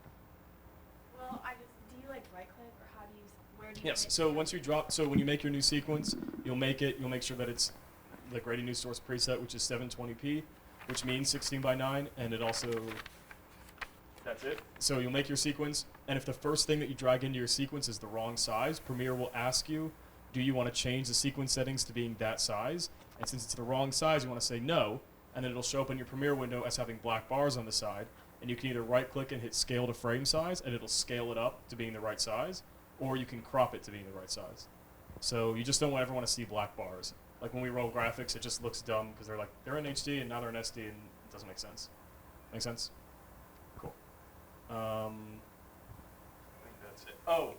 Well, do you like right click or how do you, where do you? Yes, so once you drop, so when you make your new sequence, you'll make sure that it's the Grady News Source preset, which is 720p, which means 16 by 9, and it also, that's it. So you'll make your sequence, and if the first thing that you drag into your sequence is the wrong size, Premiere will ask you, do you want to change the sequence settings to being that size? And since it's the wrong size, you want to say no, and then it'll show up in your Premiere window as having black bars on the side, and you can either right-click and hit scale to frame size, and it'll scale it up to being the right size, or you can crop it to being the right size. So you just don't ever want to see black bars. Like when we roll graphics, it just looks dumb because they're in HD and now they're in SD, and it doesn't make sense. Make sense? Cool. I think that's it. Oh,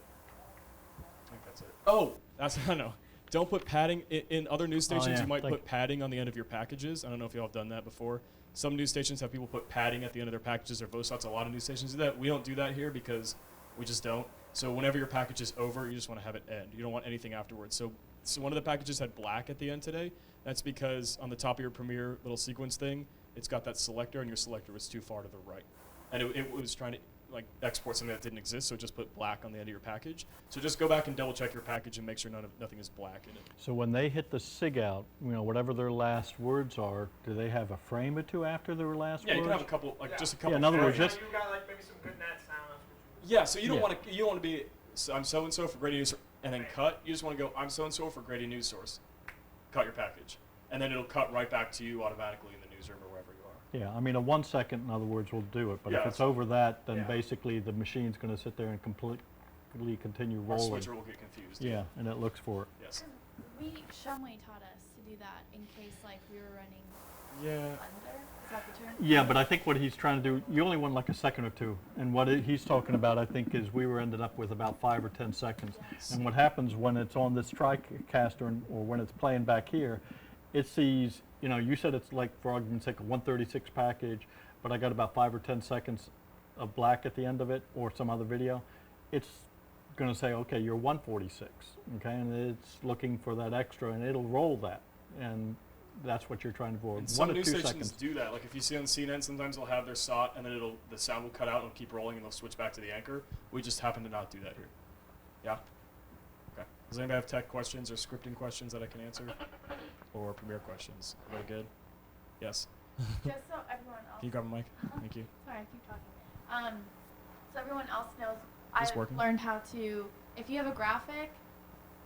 that's I don't know. Don't put padding in other news stations. yeah, You might like- put padding on the end of your packages. I don't know if y'all have done that before. Some news stations have people put padding at the end of their packages or VOSOTs. A lot of news stations do that. We don't do that here because we just don't. So whenever your package is over, you just want to have it end. You don't want anything afterwards. So one of the packages had black at the end today. That's because on the top of your Premiere little sequence thing, it's got that selector, and your selector was too far to the right. And it was trying to like export something that didn't exist, so it just put black on the end of your package. So just go back and double check your package and make sure nothing is black in it. So when they hit the SIG out, whatever their last words are, do they have a frame or two after their last Yeah, words? you can have a couple, just a couple. Yeah, in other words, frames. just You got like maybe some good net sound. Yeah, so you don't Yeah. want to be I'm so and so for Grady News and then cut. You just want to go I'm so and so for Grady News Source. Cut your package, and then it'll cut right back to you automatically in the newsroom or wherever you are. Yeah, I mean, a 1 second, in other words, will do it. But Yeah, if it's that's- over that, then yeah. basically the machine's going to sit there and completely continue Our rolling. switcher will get confused. Yeah, and it looks for it. Yes. Shumway taught us to do that in case like we were running Yeah. under. Is that the term? Yeah, but I think what he's trying to do, you only want like a second or two. And what he's talking about, I think, is we were ended up with about 5 or 10 seconds. And what happens when it's on this TriCaster or when it's playing back here, it sees, you said it's like, for argument's sake, a 136 package, but I got about 5 or 10 seconds of black at the end of it or some other video. It's going to say, okay, you're 146, okay? And it's looking for that extra, and it'll roll that. And that's what you're trying to avoid. And 1 some to news 2 stations seconds. do that. Like if you see on CNN, sometimes they'll have their SOT, and then the sound will cut out and it'll keep rolling, and they'll switch back to the anchor. We just happen to not do that here. Yeah. Okay. Does anybody have tech questions or scripting questions that I can answer, or Premiere questions? Everybody good? Yes. Just so everyone else. Can you grab a mic? Thank you. Sorry, I keep talking. So everyone else knows. This I've working? learned how to. If you have a graphic,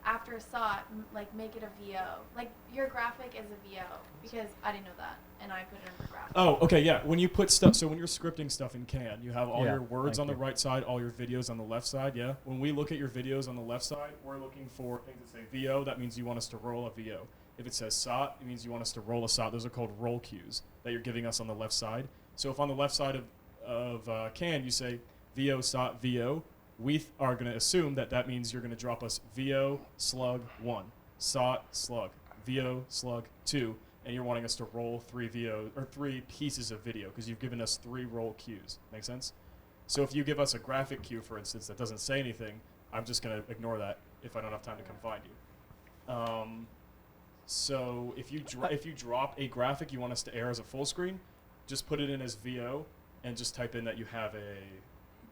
after SOT, like make it a VO. Like your graphic is a VO because I didn't know that, and I put it in the graphic. Oh, okay, yeah. When you put stuff, so when you're scripting stuff in Can, you have all Yeah, your words thank on the you. right side, all your videos on the left side, yeah? When we look at your videos on the left side, we're looking for things that say VO. That means you want us to roll a VO. If it says SOT, it means you want us to roll a SOT. Those are called roll cues that you're giving us on the left side. So if on the left side of Can you say VO, SOT, VO, we are going to assume that that means you're going to drop us VO, slug, 1, SOT, slug, VO, slug, 2, and you're wanting us to roll 3 VO or 3 pieces of video because you've given us 3 roll cues. Make sense? So if you give us a graphic cue, for instance, that doesn't say anything, I'm just going to ignore that if I don't have time to come find you. So if you drop a graphic you want us to air as a full screen, just put it in as VO and just type in that you have a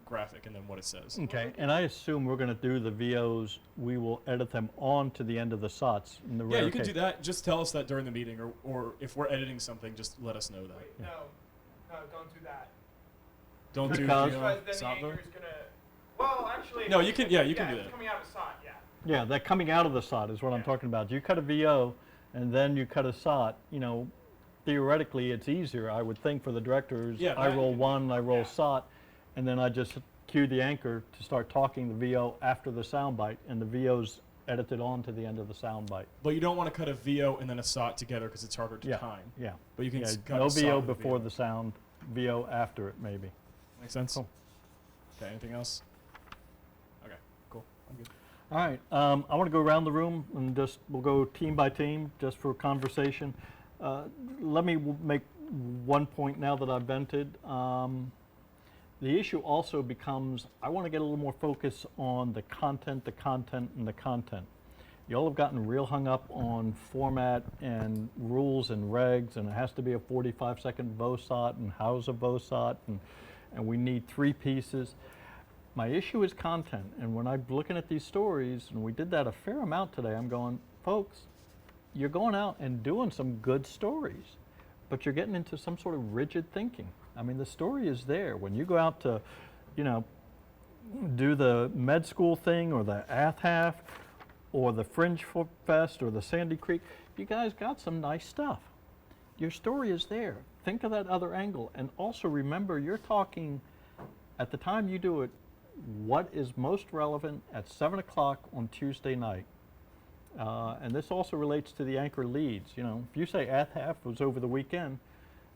graphic and then what it says. Okay, and I assume we're going to do the VOs. We will edit them on to the end of the SOTs. In the Yeah, rare you can case. do that. Just tell us that during the meeting, or if we're editing something, just let us know that. Wait, no, don't do that. Don't do Because- VO, Because then SOT, the though? anchor's gonna. Well, actually. No, you can. Yeah, you can do it's that. coming out of SOT, yeah. Yeah, that coming out of the SOT is what I'm talking about. You cut a VO and then you cut a SOT, you know, theoretically it's easier, I would think, for the directors. Yeah, I that- roll 1, I roll SOT, and then I just cue the anchor to start talking the VO after the soundbite, and the VO's edited on to the end of the soundbite. But you don't want to cut a VO and then a SOT together because it's harder to Yeah, time. yeah. But you can Yeah, cut no a SOT VO with a before the sound, VO after it maybe. Make sense? Cool. Okay, anything else? Okay, cool. I'm good. All right, I want to go around the room and we'll go team by team just for conversation. Let me make one point now that I've vented. The issue also becomes, I want to get a little more focus on the content, and the content. You all have gotten real hung up on format and rules and regs, and it has to be a 45-second VOSOT, and how's a VOSOT, and we need 3 pieces. My issue is content, and when I'm looking at these stories, and we did that a fair amount today, I'm going, folks, you're going out and doing some good stories, but you're getting into some sort of rigid thinking. I mean, the story is there. When you go out to, you know, do the med school thing or the ATHAF or the Fringe Fest or the Sandy Creek, you guys got some nice stuff. Your story is there. Think of that other angle, and also remember you're talking, at the time you do it, what is most relevant at 7 o'clock on Tuesday night. And this also relates to the anchor leads. You know, if you say ATHAF was over the weekend,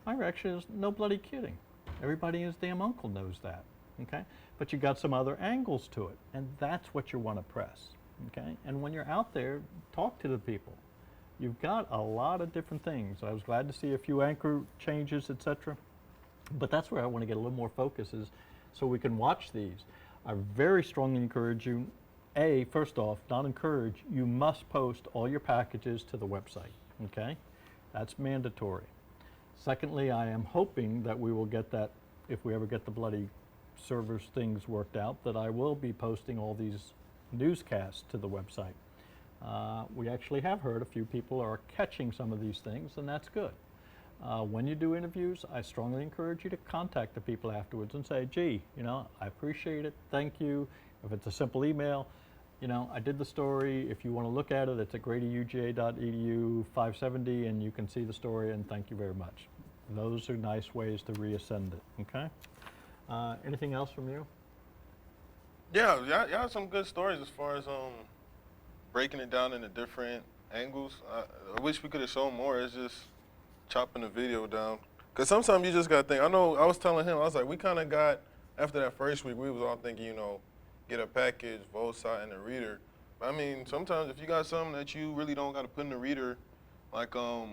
my reaction is no bloody kidding. Everybody and his damn uncle knows that, okay? But you got some other angles to it, and that's what you want to press, okay? And when you're out there, talk to the people. You've got a lot of different things. I was glad to see a few anchor changes, etc. But that's where I want to get a little more focus is so we can watch these. I very strongly encourage you, first off, not encourage, you must post all your packages to the website, okay? That's mandatory. Secondly, I am hoping that we will get that, if we ever get the bloody servers things worked out, that I will be posting all these newscasts to the website. We actually have heard a few people are catching some of these things, and that's good. When you do interviews, I strongly encourage you to contact the people afterwards and say, gee, you know, I appreciate it, thank you. If it's a simple email, you know, I did the story. If you want to look at it, it's at gradyuga.edu 570, and you can see the story, and thank you very much. Those are nice ways to reascend it, okay? Anything else from you? Yeah, y'all have some good stories as far as breaking it down into different angles. I wish we could have shown more. It's just chopping the video down. Because sometimes you just got to think. I know I was telling him, I was like, we kind of got, after that first week, we was all thinking, you know, get a package, VOSOT, and a reader. I mean, sometimes if you got something that you really don't got to put in the reader, like I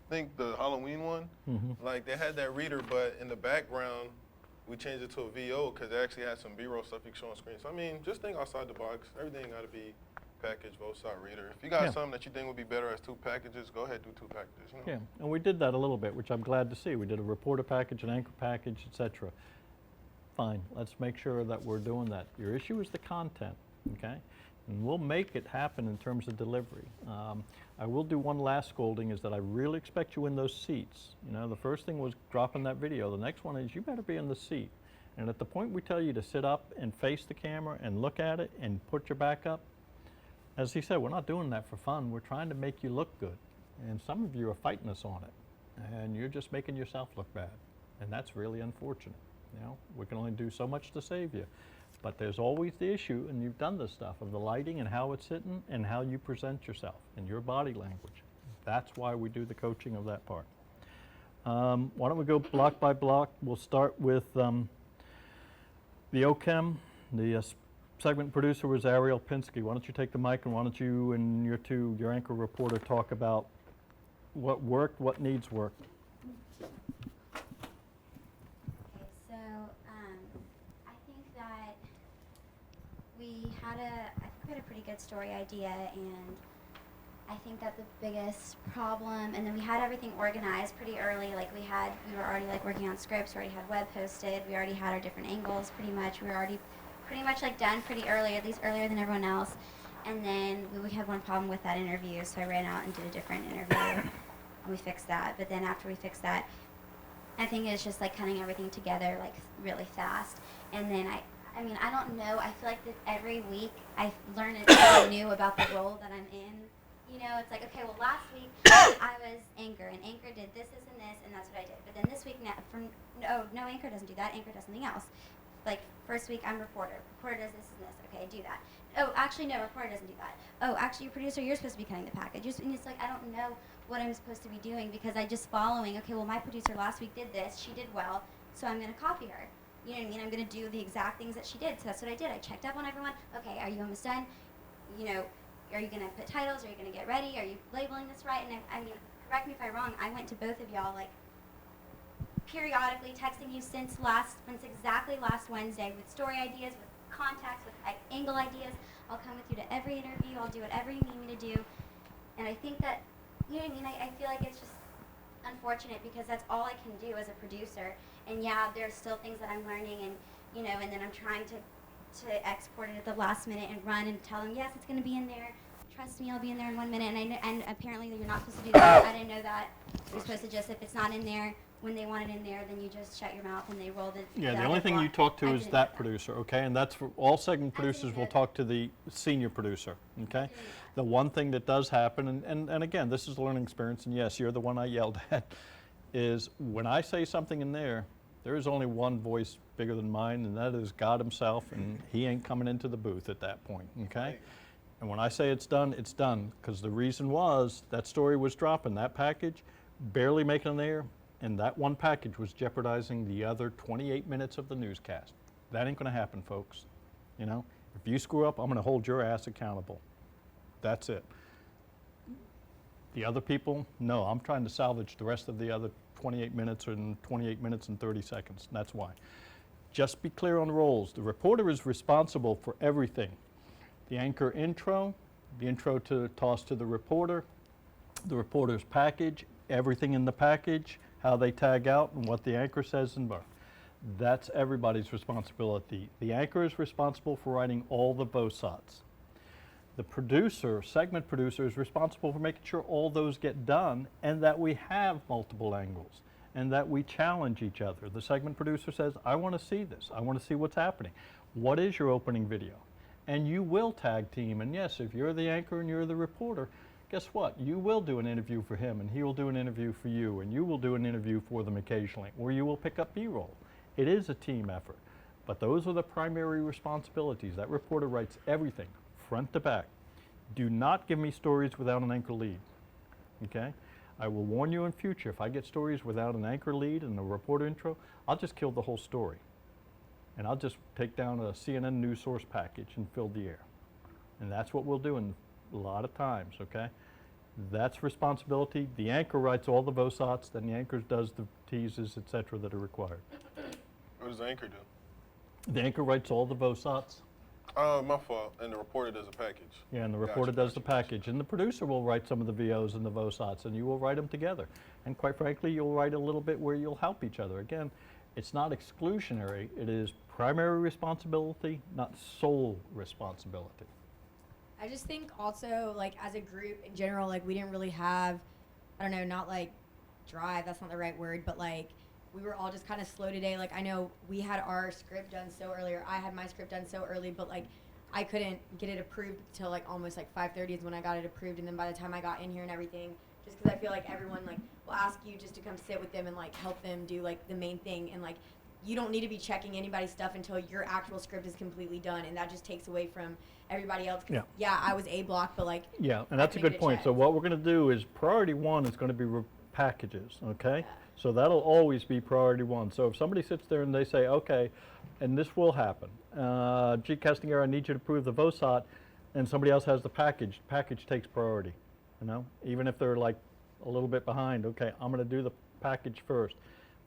think the Halloween one, like they had that reader, but in the background, we changed it to a VO because they actually had some B-roll stuff you can show on screen. So I mean, just think outside the box. Everything got to be package, VOSOT, reader. If you got something that you think would be better as 2 packages, go ahead, do 2 packages. You know? Yeah, and we did that a little bit, which I'm glad to see. We did a reporter package, an anchor package, etc. Fine, let's make sure that we're doing that. Your issue is the content, okay? And we'll make it happen in terms of delivery. I will do one last scolding, is that I really expect you in those seats. You know, the first thing was dropping that video. The next one is you better be in the seat. And at the point we tell you to sit up and face the camera and look at it and put your back up, As he said, we're not doing that for fun. We're trying to make you look good. And some of you are fighting us on it. And you're just making yourself look bad. And that's really unfortunate. You know, we can only do so much to save you. But there's always the issue, and you've done this stuff, of the lighting and how it's hitting and how you present yourself and your body language. That's why we do the coaching of that part. Why don't we go block by block? We'll start with the OChem. The segment producer was Ariel Pinsky. Why don't you take the mic, and why don't you and your anchor reporter talk about what worked, what needs work. So I think that we had a pretty good story idea, and I think that the biggest problem, and then we had everything organized pretty early. Like we were already like working on scripts. We already had web posted. We already had our different angles pretty much. We were already pretty much like done pretty early, at least earlier than everyone else. And then we had one problem with that interview, so I ran out and did a different interview, and we fixed that. But then after we fixed that, I think it's just like cutting everything together like really fast. And then I mean, I don't know. I feel like that every week I learn something new about the role that I'm in. You know, it's like, okay, well, last week I was Anchor, and Anchor did this, and that's what I did. But then this week, no, Anchor doesn't do that. Anchor does something else. Like, first week, I'm Reporter. Reporter does this and this. Okay, do that. Oh, actually, no, Reporter doesn't do that. Oh, actually, Producer, you're supposed to be cutting the package. And it's like, I don't know what I'm supposed to be doing because I just following, okay, well, my producer last week did this. She did well, so I'm going to copy her. You know what I mean? I'm going to do the exact things that she did. So that's what I did. I checked up on everyone. Okay, are you almost done? You know, are you going to put titles? Are you going to get ready? Are you labeling this right? And I mean, correct me if I'm wrong, I went to both of y'all, like, periodically texting you since exactly last Wednesday with story ideas, with contacts, with like, angle ideas. I'll come with you to every interview. I'll do whatever you need me to do. And I think that, you know what I mean? I feel like it's just unfortunate because that's all I can do as a producer. And yeah, there's still things that I'm learning, and you know, and then I'm trying to export it at the last minute and run and tell them, yes, it's going to be in there. Trust me, I'll be in there in 1 minute. And apparently you're not supposed to do that. I didn't know that. You're supposed to just, if it's not in there, when they want it in there, then you just shut your mouth and they roll the. Yeah, the only thing you talk to is that producer, okay? And that's for all segment producers will talk to the senior producer, okay? The one thing that does happen, and again, this is a learning experience, and yes, you're the one I yelled at, is when I say something in there is only one voice bigger than mine, and that is God himself, and he ain't coming into the booth at that point, okay? And when I say it's done, because the reason was that story was dropping, that package, barely making an air, and that one package was jeopardizing the other 28 minutes of the newscast. That ain't gonna happen, folks. You know, if you screw up, I'm gonna hold your ass accountable. That's it. The other people, no, I'm trying to salvage the rest of the other 28 minutes and 28 minutes and 30 seconds. That's why. Just be clear on the roles. The reporter is responsible for everything. The anchor intro, the intro to toss to the reporter's package, everything in the package, how they tag out and what the anchor says and more. That's everybody's responsibility. The anchor is responsible for writing all the VOSOTs. The producer, segment producer, is responsible for making sure all those get done and that we have multiple angles and that we challenge each other. The segment producer says, I want to see this. I want to see what's happening. What is your opening video? And you will tag team. And yes, if you're the anchor and you're the reporter, guess what? You will do an interview for him and he will do an interview for you and you will do an interview for them occasionally, or you will pick up B-roll. It is a team effort, but those are the primary responsibilities. That reporter writes everything, front to back. Do not give me stories without an anchor lead, okay? I will warn you in future, if I get stories without an anchor lead and a reporter intro, I'll just kill the whole story. And I'll just take down a CNN news source package and fill the air. And that's what we'll do in a lot of times, okay? That's responsibility. The anchor writes all the VOSOTs, then the anchor does the teases, etc. that are required. What does the anchor do? The anchor writes all the VOSOTs. My fault. And the reporter does a package. Yeah, and the reporter does the package. And the producer will write some of the VOs and the VOSOTs, and you will write them together. And quite frankly, you'll write a little bit where you'll help each other. Again, it's not exclusionary. It is primary responsibility, not sole responsibility. I just think also, like, as a group in general, like, we didn't really have, I don't know, not like drive, that's not the right word, but like, we were all just kind of slow today. Like, I know we had our script done so earlier. I had my script done so early, but like, I couldn't get it approved until like almost like 5:30 is when I got it approved, and then by the time I got in here and everything, just because I feel like everyone like will ask you just to come sit with them and like help them do like the main thing, and like you don't need to be checking anybody's stuff until your actual script is completely done, and that just takes away from everybody else. 'Cause, yeah, I was A block, but like Yeah, and that's a good point. So what we're going to do is priority 1 is going to be packages, okay? Yeah. So that'll always be priority 1. So if somebody sits there and they say, okay, and this will happen, G. Castigliere, I need you to prove the VOSOT, and somebody else has the package takes priority, you know? Even if they're like a little bit behind, okay, I'm going to do the package first,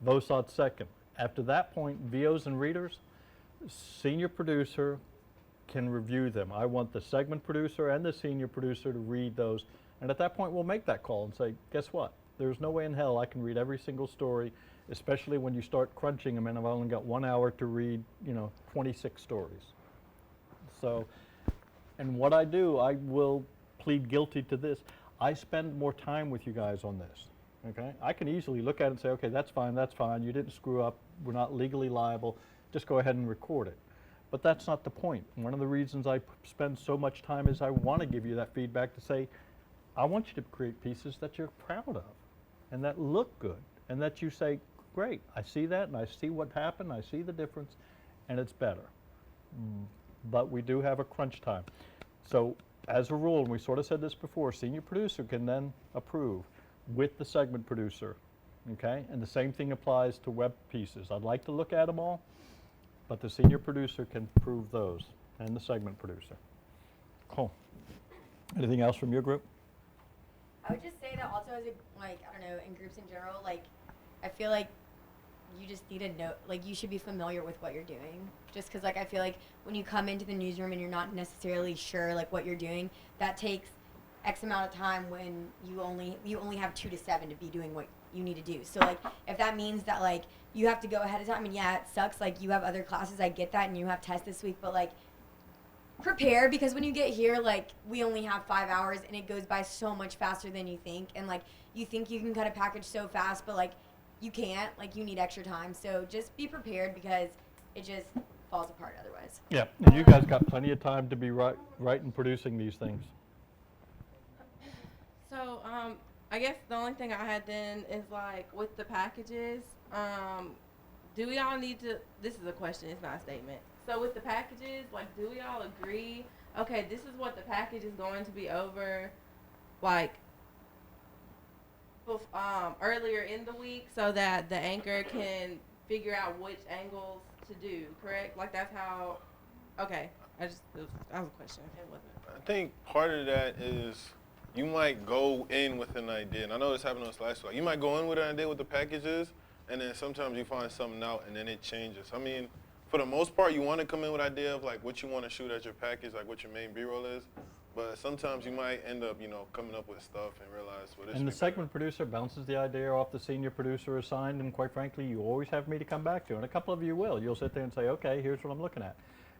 VOSOT second. After that point, VOs and readers, senior producer can review them. I want the segment producer and the senior producer to read those, and at that point we'll make that call and say, guess what? There's no way in hell I can read every single story, especially when you start crunching them and I've only got 1 hour to read, 26 stories. So, and what I do, I will plead guilty to this. I spend more time with you guys on this, okay? I can easily look at it and say, okay, that's fine, you didn't screw up, we're not legally liable, just go ahead and record it. But that's not the point. One of the reasons I spend so much time is I want to give you that feedback to say, I want you to create pieces that you're proud of and that look good and that you say, great, I see that and I see what happened, I see the difference, and it's better. But we do have a crunch time. So as a rule, and we sort of said this before, senior producer can then approve with the segment producer, okay? And the same thing applies to web pieces. I'd like to look at them all, but the senior producer can approve those and the segment producer. Cool. Anything else from your group? I would just say that also as a, like, I don't know, in groups in general, like, I feel like you just need to know, like, you should be familiar with what you're doing. Just because, like, I feel like when you come into the newsroom and you're not necessarily sure, like, what you're doing, that takes X amount of time when you only have 2 to 7 to be doing what you need to do. So, like, if that means that, like, you have to go ahead of time, and yeah, it sucks, like, you have other classes, I get that, and you have tests this week, but, like, prepare, because when you get here, like, we only have 5 hours and it goes by so much faster than you think, and like you think you can cut a package so fast, but like you can't, like you need extra time. So just be prepared, because it just falls apart otherwise. Yeah, and you guys got plenty of time to be writing, producing these things. So I guess the only thing I had then is, like, with the packages, do we all need to, this is a question, it's not a statement. So with the packages, like, do we all agree, okay, this is what the package is going to be over, like, earlier in the week, so that the anchor can figure out which angles to do, correct? Like, that's how, okay, that was a question, it wasn't. I think part of that is you might go in with an idea, and I know this happened to us last week. You might go in with an idea what the package is, and then sometimes you find something out, and then it changes. I mean, for the most part, you want to come in with an idea of like what you want to shoot as your package, like what your main B-roll is. But sometimes you might end up, coming up with stuff and realize what is. And the segment producer bounces the idea off the senior producer assigned, and quite frankly, you always have me to come back to. And a couple of you will. You'll sit there and say, okay, here's what I'm looking at.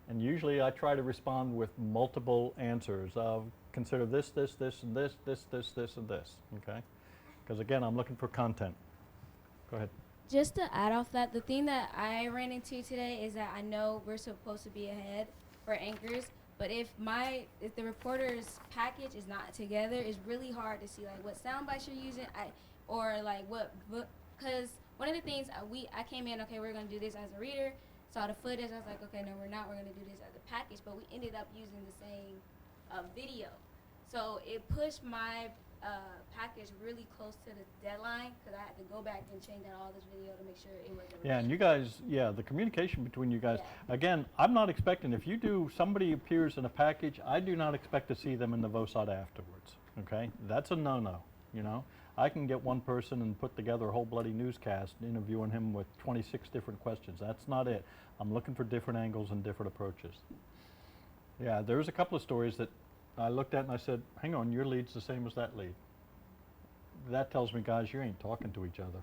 And usually I try to respond with multiple answers. Consider this, and this, and this, okay? Because again, I'm looking for content. Go ahead. Just to add off that, the thing that I ran into today is that I know we're supposed to be ahead for anchors, but if the reporter's package is not together, it's really hard to see like what sound bites you're using, or like because one of the things I came in, okay, we're gonna do this as a reader, saw the footage, I was like, okay, no, we're not, we're gonna do this as a package, but we ended up using the same video, so it pushed my package really close to the deadline, because I had to go back and change out all this video to make sure it was a Yeah, and you guys, the communication between you guys, again, I'm not expecting, if somebody appears in a package, I do not expect to see them in the VOSOT afterwards, okay? That's a no-no, I can get one person and put together a whole bloody newscast interviewing him with 26 different questions. That's not it. I'm looking for different angles and different approaches. Yeah, there's a couple of stories that I looked at and I said, hang on, your lead's the same as that lead. That tells me, guys, you ain't talking to each other.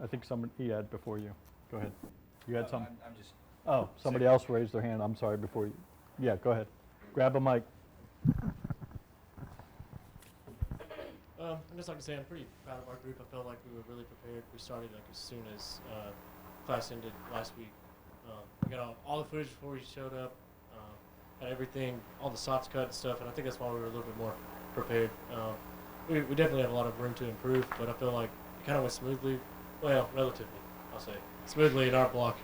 I think he had before you. Go ahead. You had something? I'm just... Oh, somebody else raised their hand. I'm sorry, before you. Yeah, go ahead. Grab a mic. I'm just like to say I'm pretty proud of our group. I felt like we were really prepared. We started like as soon as class ended last week. We got all the footage before we showed up. had everything, all the shots cut and stuff, and I think that's why we were a little bit more prepared. We definitely have a lot of room to improve, but I feel like it kind of went smoothly. Well, relatively, I'll say smoothly in our block.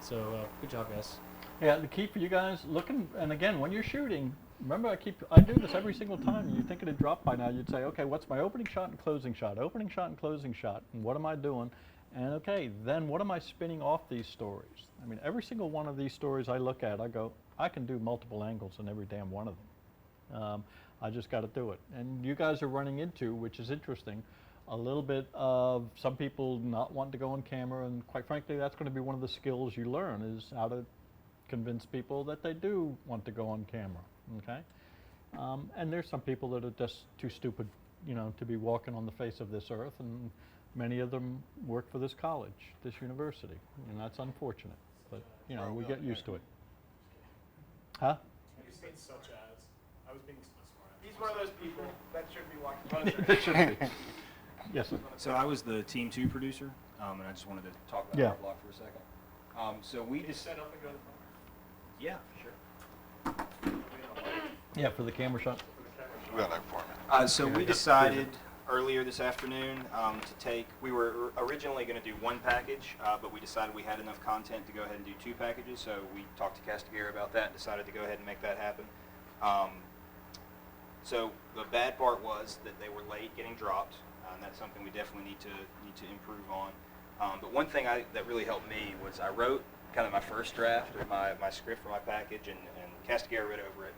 So good job, guys. Yeah, the key for you guys, looking, and again, when you're shooting, remember I do this every single time. You think it'd drop by now, you'd say, okay, what's my opening shot and closing shot? Opening shot and closing shot, and what am I doing? And okay, then what am I spinning off these stories? I mean, every single one of these stories I look at, I go, I can do multiple angles in every damn one of them. I just got to do it. And you guys are running into, which is interesting, a little bit of some people not wanting to go on camera, and quite frankly, that's going to be one of the skills you learn, is how to convince people that they do want to go on camera, okay? And there's some people that are just too stupid, you know, to be walking on the face of this earth, and many of them work for this college, this university, and that's unfortunate, but, you know, we get used to it. Huh? You said such as. I was being smart. He's one of those people that should be walking. That should be. Yes, sir. So I was the Team 2 producer, and I just wanted to talk about our block for a second. So we just set up and go to the front. Yeah, sure. Yeah, for the camera shot. We got that for me. So we decided earlier this afternoon to take, we were originally going to do one package, but we decided we had enough content to go ahead and do 2 packages, so we talked to Castigliere about that and decided to go ahead and make that happen. So the bad part was that they were late getting dropped, and that's something we definitely need to improve on. But one thing that really helped me was I wrote kind of my first draft of my script for my package, and Castigliere read over it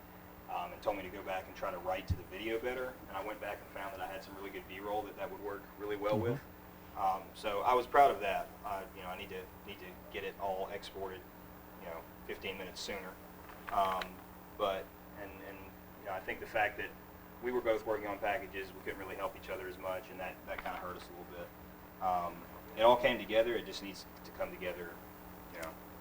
and told me to go back and try to write to the video better. And I went back and found that I had some really good B-roll that would work really well with. So I was proud of that. You know, I need to get it all exported, 15 minutes sooner. But you know, I think the fact that we were both working on packages, we couldn't really help each other as much, and that kind of hurt us a little bit. It all came together. It just needs to come together,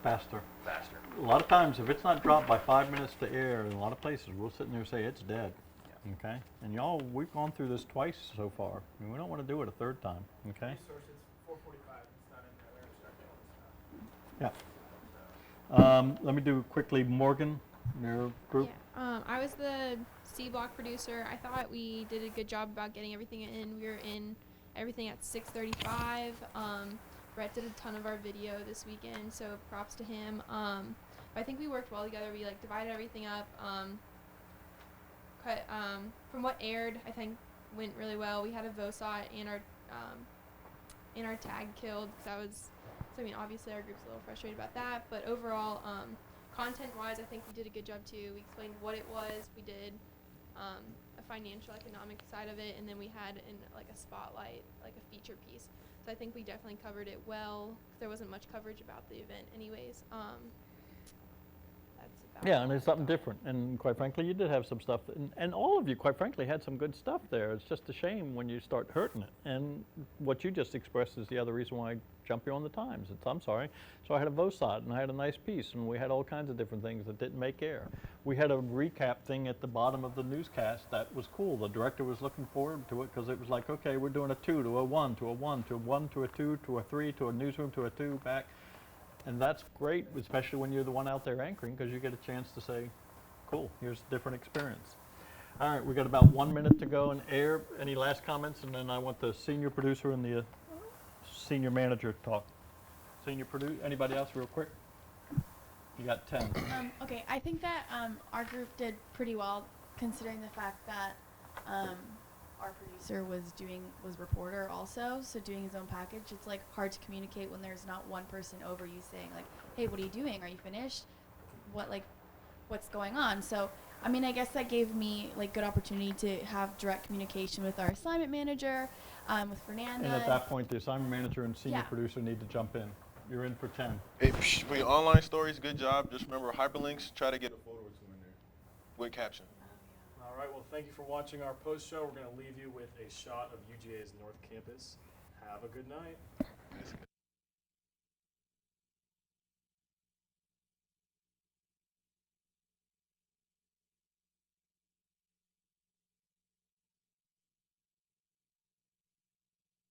Faster. faster. A lot of times, if it's not dropped by 5 minutes to air, in a lot of places, we'll sit in there and say it's dead. Yeah. Okay? And y'all, we've gone through this twice so far, and we don't want to do it a third time. Okay? Resources 4:45. It's not in there. We're gonna start doing this stuff. Yeah. Let me do quickly, Morgan, your group. Yeah. I was the C block producer. I thought we did a good job about getting everything in. We were in everything at 6:35. Brett did a ton of our video this weekend, so props to him. But I think we worked well together. We divided everything up. From what aired, I think went really well. We had a VOSOT and our tag killed. So obviously our group's a little frustrated about that. But overall, content-wise, I think we did a good job too. We explained what it was. We did a financial, economic side of it, and then we had a spotlight, a feature piece. So I think we definitely covered it well. There wasn't much coverage about the event anyways. That's about Yeah, and it's something different. And quite frankly, you did have some stuff. And all of you, quite frankly, had some good stuff there. It's just a shame when you start hurting it. And what you just expressed is the other reason why I jump you on the times. I'm sorry. So I had a VOSOT, and I had a nice piece, and we had all kinds of different things that didn't make air. We had a recap thing at the bottom of the newscast that was cool. The director was looking forward to it because it was like, okay, we're doing a 2 to a 1 to a 1 to a 1 to a 2 to a 3 to a newsroom to a 2 back. And that's great, especially when you're the one out there anchoring, because you get a chance to say, cool, here's a different experience. All right, we got about 1 minute to go in air. Any last comments? And then I want the senior producer and the senior manager to talk. Senior producer, anybody else real quick? You got 10. Okay, I think that our group did pretty well, considering the fact that our producer was reporter also, so doing his own package. It's hard to communicate when there's not one person over you saying hey, what are you doing? Are you finished? What's going on? So I mean, I guess that gave me good opportunity to have direct communication with our assignment manager, with Fernanda. And at that point, the assignment manager and senior producer need to jump in. You're in for 10. Hey, for your online stories, good job. Just remember hyperlinks. Try to get a photo or two in there with caption. All right, well, thank you for watching our post show. We're going to leave you with a shot of UGA's North Campus. Have a good night.